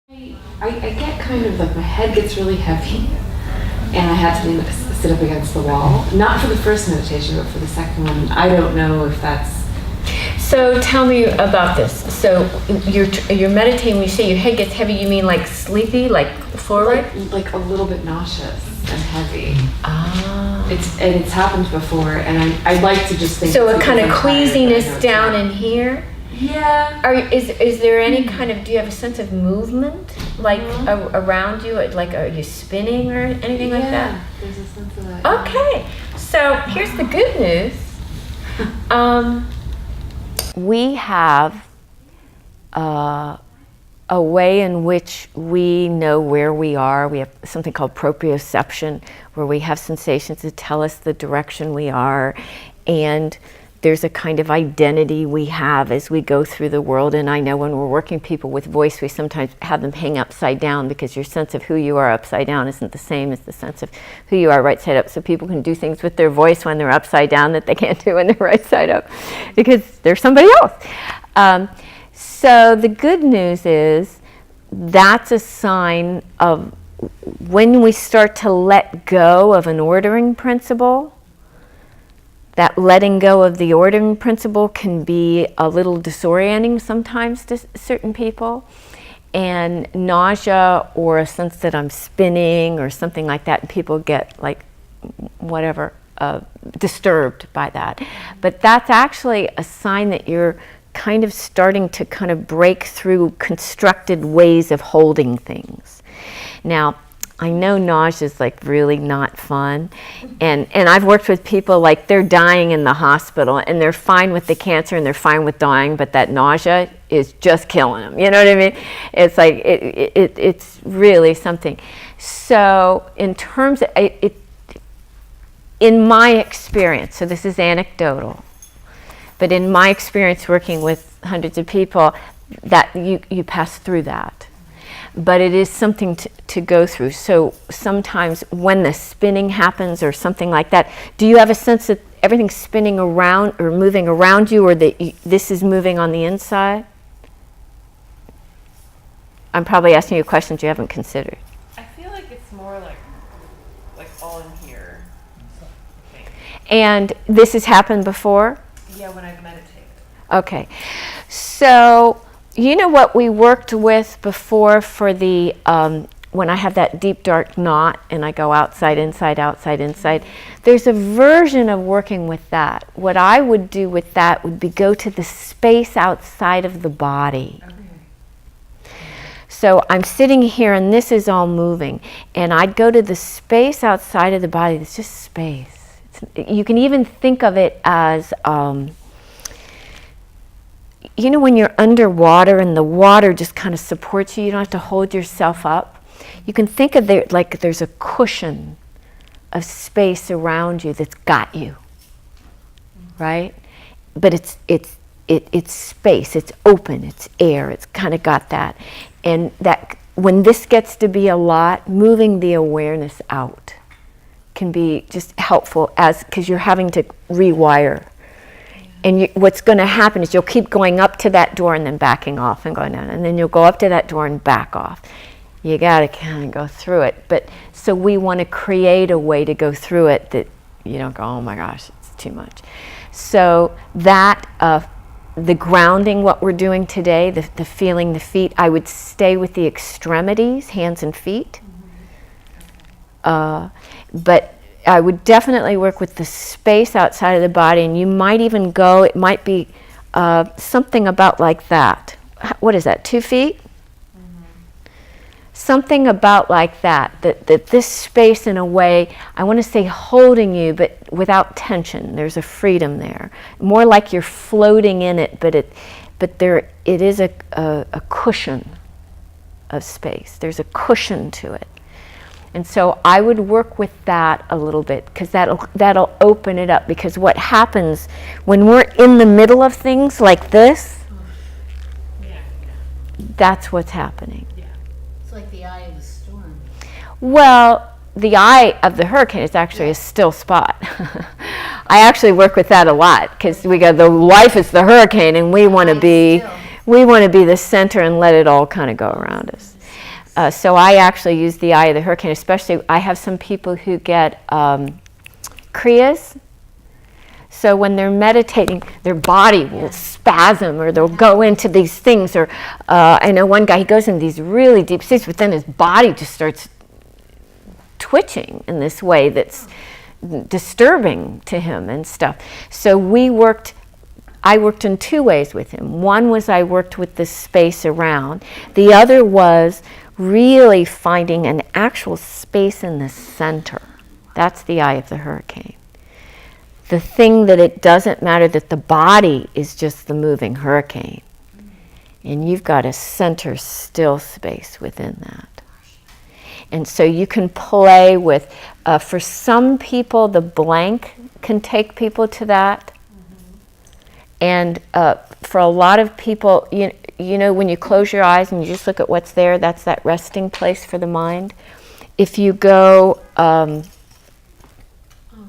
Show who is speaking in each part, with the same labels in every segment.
Speaker 1: I get kind of like my head gets really heavy and I have to sit up against the wall. Not for the first meditation, but for the second one. I don't know if that's...
Speaker 2: So tell me about this. So you're meditating, when you say your head gets heavy, you mean like sleepy, like forward?
Speaker 1: Like a little bit nauseous and heavy.
Speaker 2: Ah.
Speaker 1: It's happened before, and I'd like to just think...
Speaker 2: So a kind of queasiness down in here?
Speaker 1: Yeah.
Speaker 2: Is there any kind of, do you have a sense of movement, like around you? Like, are you spinning or anything like that?
Speaker 1: Yeah, there's a sense of that.
Speaker 2: Okay, so here's the good news. We have a way in which we know where we are. We have something called proprioception, where we have sensations that tell us the direction we are, and there's a kind of identity we have as we go through the world. And I know when we're working people with voice, we sometimes have them hang upside down, because your sense of who you are upside down isn't the same as the sense of who you are right side up. So people can do things with their voice when they're upside down that they can't do when they're right side up, because they're somebody else. So the good news is that's a sign of when we start to let go of an ordering principle. That letting go of the ordering principle can be a little disorienting sometimes to certain people. And nausea, or a sense that I'm spinning or something like that, and people get like whatever, disturbed by that. But that's actually a sign that you're kind of starting to kind of break through constructed ways of holding things. Now, I know nausea is like really not fun, and I've worked with people like they're dying in the hospital and they're fine with the cancer and they're fine with dying, but that nausea is just killing them. You know what I mean? It's like it's really something. So in terms of in my experience, so this is anecdotal, but in my experience working with hundreds of people, that you pass through that. But it is something to go through. So sometimes when the spinning happens or something like that, do you have a sense that everything's spinning around or moving around you, or that this is moving on the inside? I'm probably asking you questions you haven't considered.
Speaker 3: I feel like it's more like all in here. Okay.
Speaker 2: And this has happened before?
Speaker 3: Yeah, when I've meditated.
Speaker 2: Okay. So you know what we worked with before for the, when I have that deep dark knot and I go outside, inside, outside, inside, there's a version of working with that. What I would do with that would be go to the space outside of the body. Okay. So I'm sitting here and this is all moving, and I'd go to the space outside of the body. It's just space. You can even think of it as, you know, when you're underwater and the water just kind of supports you, you don't have to hold yourself up. You can think of it like there's a cushion of space around you that's got you, right? But it's space, it's open, it's air, it's kind of got that. And that when this gets to be a lot, moving the awareness out can be just helpful, because you're having to rewire. And what's going to happen is you'll keep going up to that door and then backing off and going down. And then you'll go up to that door and back off. You got to kind of go through it. But so we want to create a way to go through it that you don't go, oh my gosh, it's too much. So that, the grounding, what we're doing today, the feeling the feet, I would stay with the extremities, hands and feet. But I would definitely work with the space outside of the body, and you might even go, it might be something about like that. What is that, 2 feet? Mm-hmm. Something about like that this space in a way, I want to say holding you, but without tension. There's a freedom there. More like you're floating in it, but there it is a cushion of space. There's a cushion to it. And so I would work with that a little bit, because that'll open it up. Because what happens when we're in the middle of things like this, that's what's happening.
Speaker 4: Yeah. It's like the eye of the storm.
Speaker 2: Well, the eye of the hurricane is actually a still spot. I actually work with that a lot, because we go, the life is the hurricane, and we want to be the center and let it all kind of go around us. So I actually use the eye of the hurricane, especially I have some people who get Kriyas. So when they're meditating, their body will spasm, or they'll go into these things. Or I know one guy, he goes in these really deep states, but then his body just starts twitching in this way that's disturbing to him and stuff. So I worked in two ways with him. One was I worked with the space around. The other was really finding an actual space in the center. That's the eye of the hurricane. The thing that it doesn't matter that the body is just the moving hurricane. And you've got a center still space within that. And so you can play with, for some people, the blank can take people to that. And for a lot of people, you know, when you close your eyes and you just look at what's there, that's that resting place for the mind. If you go,
Speaker 4: Oh,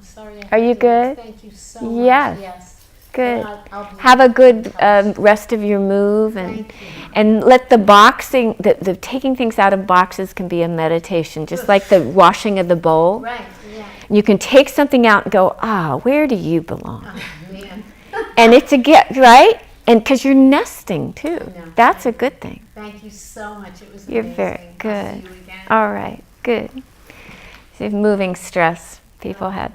Speaker 4: sorry.
Speaker 2: Are you good?
Speaker 4: Thank you so much.
Speaker 2: Yes. Good.
Speaker 4: I'll
Speaker 2: Have a good rest of your move, and let the boxing, the taking things out of boxes can be a meditation, just like the washing of the bowl.
Speaker 4: Right, yeah.
Speaker 2: You can take something out and go, where do you belong?
Speaker 4: Oh, man.
Speaker 2: And it's a gift, right? And because you're nesting too.
Speaker 4: know.
Speaker 2: That's a good thing.
Speaker 4: Thank you so much. It was
Speaker 2: You're
Speaker 4: amazing.
Speaker 2: very
Speaker 4: I'll
Speaker 2: good.
Speaker 4: see you again.
Speaker 2: All right, good. See, moving stress people had.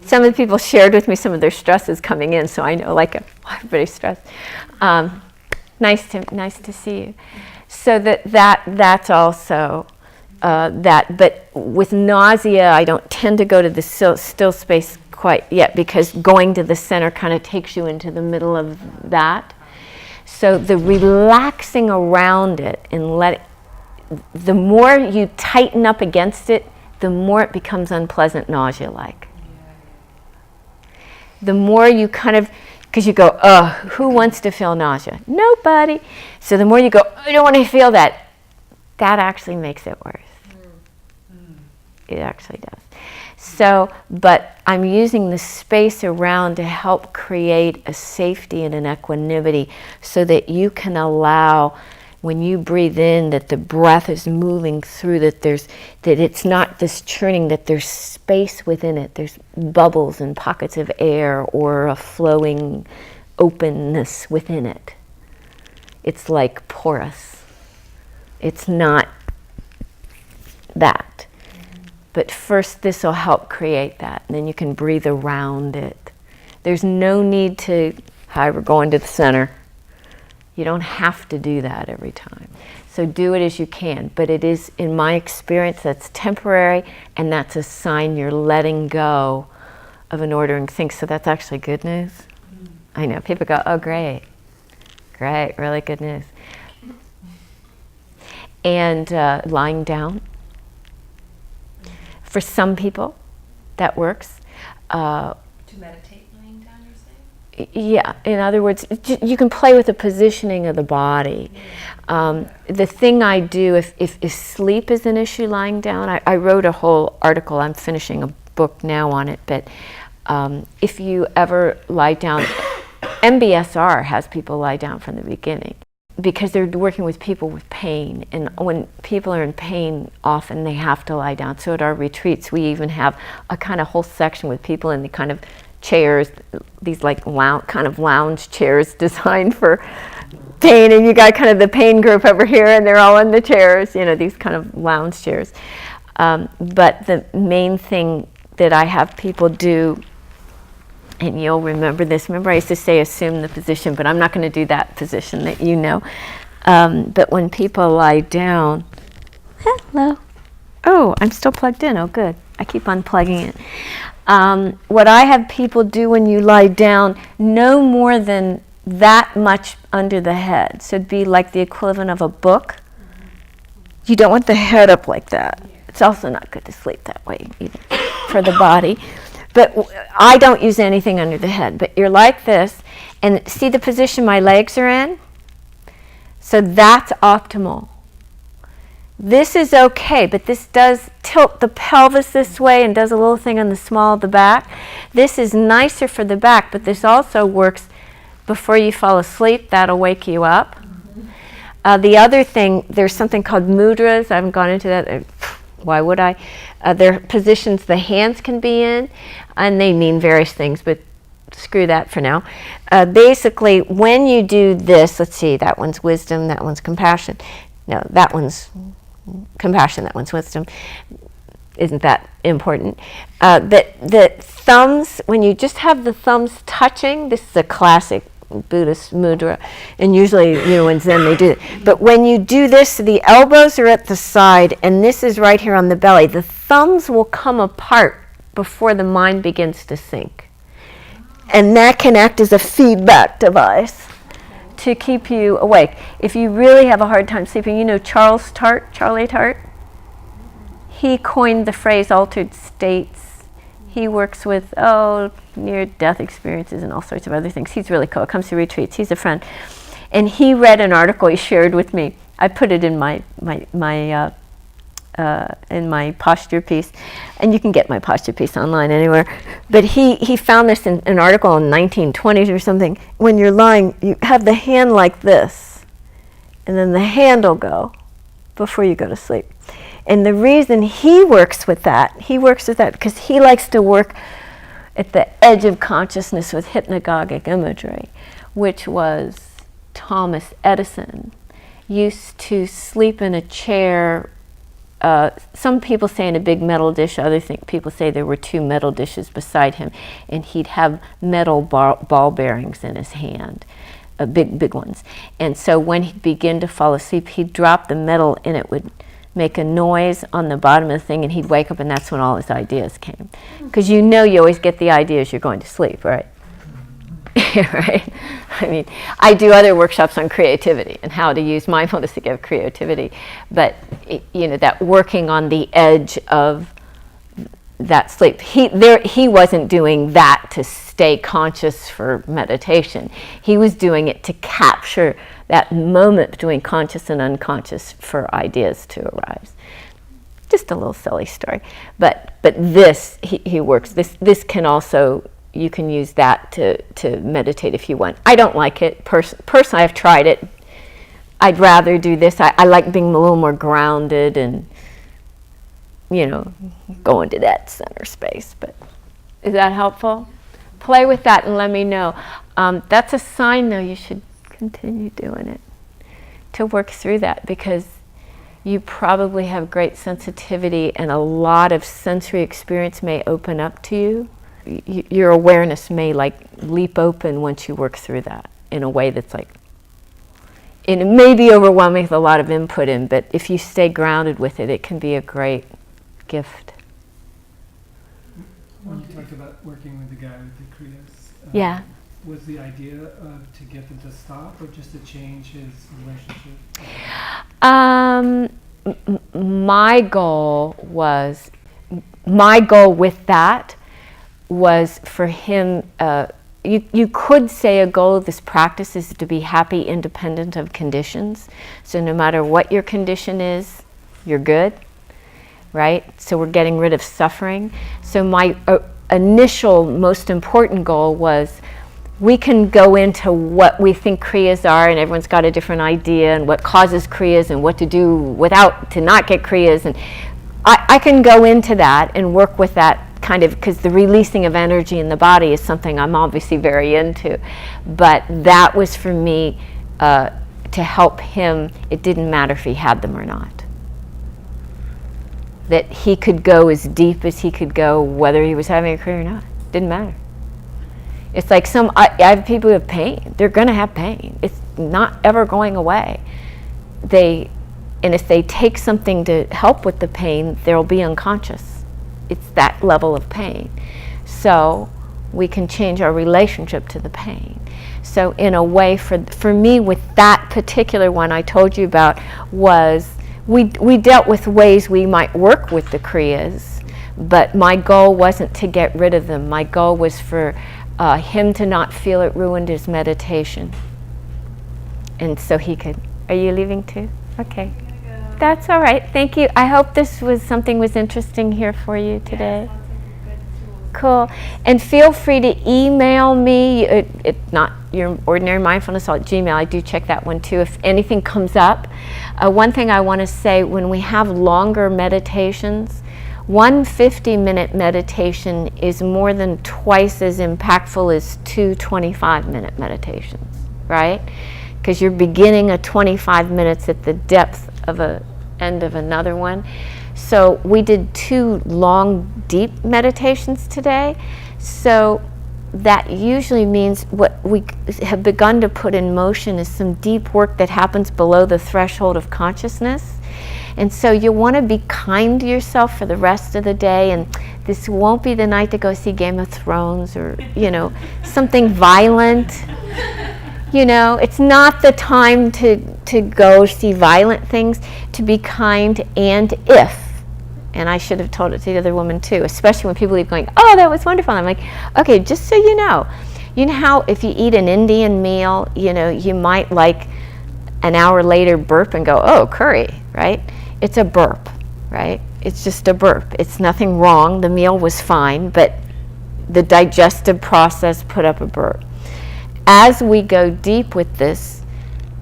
Speaker 2: Some of the people shared with me some of their stresses coming in, so I know everybody's stressed. Nice to see you. So that's also that. But with nausea, I don't tend to go to the still space quite yet, because going to the center kind of takes you into the middle of that. So the relaxing around it and the more you tighten up against it, the more it becomes unpleasant nausea-like. The more you because you go, who wants to feel nausea? Nobody. So the more you go, I don't want to feel that, that actually makes it worse. It actually does. So, but I'm using the space around to help create a safety and an equanimity so that you can allow, when you breathe in, that the breath is moving through, that it's not this churning, that there's space within it. There's bubbles and pockets of air or a flowing openness within it. It's like porous. It's not that. But first, this will help create that, and then you can breathe around it. There's no need to, hi, we're going to the center. You don't have to do that every time. So do it as you can. But it is, in my experience, that's temporary, and that's a sign you're letting go of an ordering thing. So that's actually good news. I know, people go, oh, great. Great, really good news. And lying down. For some people, that works.
Speaker 3: To meditate lying down, you're saying?
Speaker 2: Yeah, in other words, you can play with the positioning of the body. The thing I do, if sleep is an issue lying down, I wrote a whole article, I'm finishing a book now on it, but if you ever lie down, MBSR has people lie down from the beginning, because they're working with people with pain, and when people are in pain, often they have to lie down. So at our retreats, we even have a kind of whole section with people in the kind of chairs, these like kind of lounge chairs designed for pain, and you got kind of the pain group over here, and they're all in the chairs, these kind of lounge chairs. But the main thing that I have people do, and you'll remember this. Remember I used to say assume the position, but I'm not going to do that position that you know. But when people lie down, hello. Oh, I'm still plugged in. Oh, good. I keep unplugging it. What I have people do when you lie down, no more than that much under the head. So it'd be like the equivalent of a book. You don't want the head up like that. It's also not good to sleep that way either for the body. But I don't use anything under the head. But you're like this, and see the position my legs are in? So that's optimal. This is okay, but this does tilt the pelvis this way and does a little thing on the small of the back. This is nicer for the back, but this also works before you fall asleep. That'll wake you up. The other thing, there's something called mudras. I haven't gone into that. Why would I? They're positions the hands can be in, and they mean various things, but screw that for now. Basically, when you do this, let's see, that one's wisdom, that one's compassion. No, that one's compassion, that one's wisdom. Isn't that important? The thumbs, when you just have the thumbs touching, this is a classic Buddhist mudra, and usually, in Zen they do it. But when you do this, the elbows are at the side, and this is right here on the belly. The thumbs will come apart before the mind begins to sink. And that can act as a feedback device to keep you awake. If you really have a hard time sleeping, Charlie Tart? He coined the phrase altered states. He works with, near-death experiences and all sorts of other things. He's really cool. Comes to retreats. He's a friend. And he read an article he shared with me. I put it in my posture piece. And you can get my posture piece online anywhere. But he found this in an article in 1920s or something. When you're lying, you have the hand like this. And then the hand will go before you go to sleep. And the reason he works with that because he likes to work at the edge of consciousness with hypnagogic imagery, which was Thomas Edison used to sleep in a chair. Some people say in a big metal dish, other people say there were 2 metal dishes beside him, and he'd have metal ball bearings in his hand, big ones. And so when he'd begin to fall asleep, he'd drop the metal and it would make a noise on the bottom of the thing, and he'd wake up, and that's when all his ideas came. Because you always get the ideas you're going to sleep, right? Right? I mean, I do other workshops on creativity and how to use mindfulness to give creativity, but that working on the edge of that sleep. He wasn't doing that to stay conscious for meditation. He was doing it to capture that moment between conscious and unconscious for ideas to arise. Just a little silly story, but this he works. This can also, you can use that to meditate if you want. I don't like it personally. I've tried it. I'd rather do this. I like being a little more grounded and go into that center space. But is that helpful? Play with that and let me know. That's a sign, though, you should continue doing it to work through that, because you probably have great sensitivity and a lot of sensory experience may open up to you. Your awareness may leap open once you work through that in a way that's and it may be overwhelming with a lot of input in, but if you stay grounded with it, it can be a great gift.
Speaker 5: When you talked about working with the guy with the Kriyas,
Speaker 2: Yeah.
Speaker 5: was the idea to get them to stop or just to change his relationship?
Speaker 2: My goal with that was for him, you could say a goal of this practice is to be happy independent of conditions. So no matter what your condition is, you're good, right? So we're getting rid of suffering. So my initial most important goal was, we can go into what we think Kriyas are, and everyone's got a different idea, and what causes Kriyas, and what to do to not get Kriyas. And I can go into that and work with that kind of, because the releasing of energy in the body is something I'm obviously very into. But that was for me to help him. It didn't matter if he had them or not. That he could go as deep as he could go, whether he was having a Kriya or not. Didn't matter. It's like I have people who have pain. They're going to have pain. It's not ever going away. And if they take something to help with the pain, they'll be unconscious. It's that level of pain. So we can change our relationship to the pain. So in a way, for me, with that particular one I told you about, was we dealt with ways we might work with the Kriyas, but my goal wasn't to get rid of them. My goal was for him to not feel it ruined his meditation. And so he could. Are you leaving too? Okay. That's all right. Thank you. I hope this was something was interesting here for you today.
Speaker 3: Yeah, sounds like a good tool.
Speaker 2: Cool. And feel free to email me. It's not your ordinary mindfulness at Gmail, I do check that one too if anything comes up. One thing I want to say, when we have longer meditations, one 50-minute meditation is more than twice as impactful as two 25-minute meditations, right? Because you're beginning a 25 minutes at the depth of a end of another one. So we did 2 long, deep meditations today. So that usually means what we have begun to put in motion is some deep work that happens below the threshold of consciousness. And so you want to be kind to yourself for the rest of the day, and this won't be the night to go see Game of Thrones or, something violent. It's not the time to go see violent things, to be kind. And I should have told it to the other woman too, especially when people leave going, oh, that was wonderful. I'm like, okay, just so you know how if you eat an Indian meal, you might like an hour later burp and go, oh, curry, right? It's a burp, right? It's just a burp. It's nothing wrong. The meal was fine, but the digestive process put up a burp. As we go deep with this,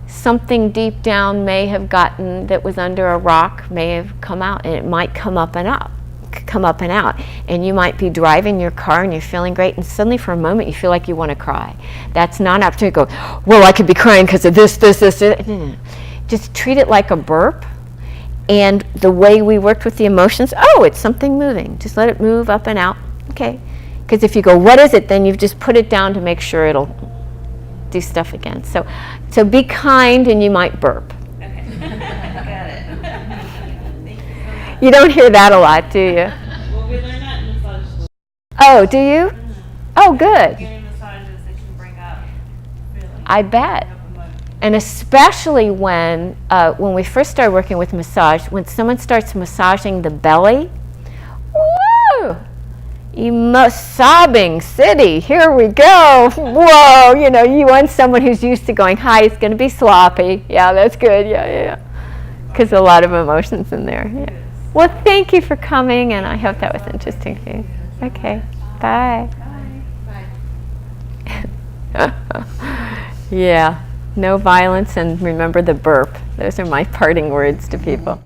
Speaker 2: something deep down may have gotten, that was under a rock, may have come out, and it might come up and out. And you might be driving your car and you're feeling great, and suddenly for a moment you feel like you want to cry. That's not an opportunity to go, well, I could be crying because of this. No. Just treat it like a burp. And the way we worked with the emotions, oh, it's something moving. Just let it move up and out. Okay. Because if you go, what is it? Then you've just put it down to make sure it'll do stuff again. So be kind, and you might burp.
Speaker 3: Okay. Got it. Thank you so much.
Speaker 2: You don't hear that a lot, do you?
Speaker 3: Well, we learned that in massage school.
Speaker 2: Oh, do you? Oh, good.
Speaker 3: Getting massages, they can bring up feelings.
Speaker 2: I bet. And especially when we first started working with massage, when someone starts massaging the belly, woo! Sobbing city, here we go. Whoa, you want someone who's used to going, hi, it's going to be sloppy. Yeah, that's good. Yeah. Because a lot of emotions in there. Yeah. Well, thank you for coming, and I hope that was interesting for you. Okay, bye. Bye. Yeah. No violence, and remember the burp. Those are my parting words to people.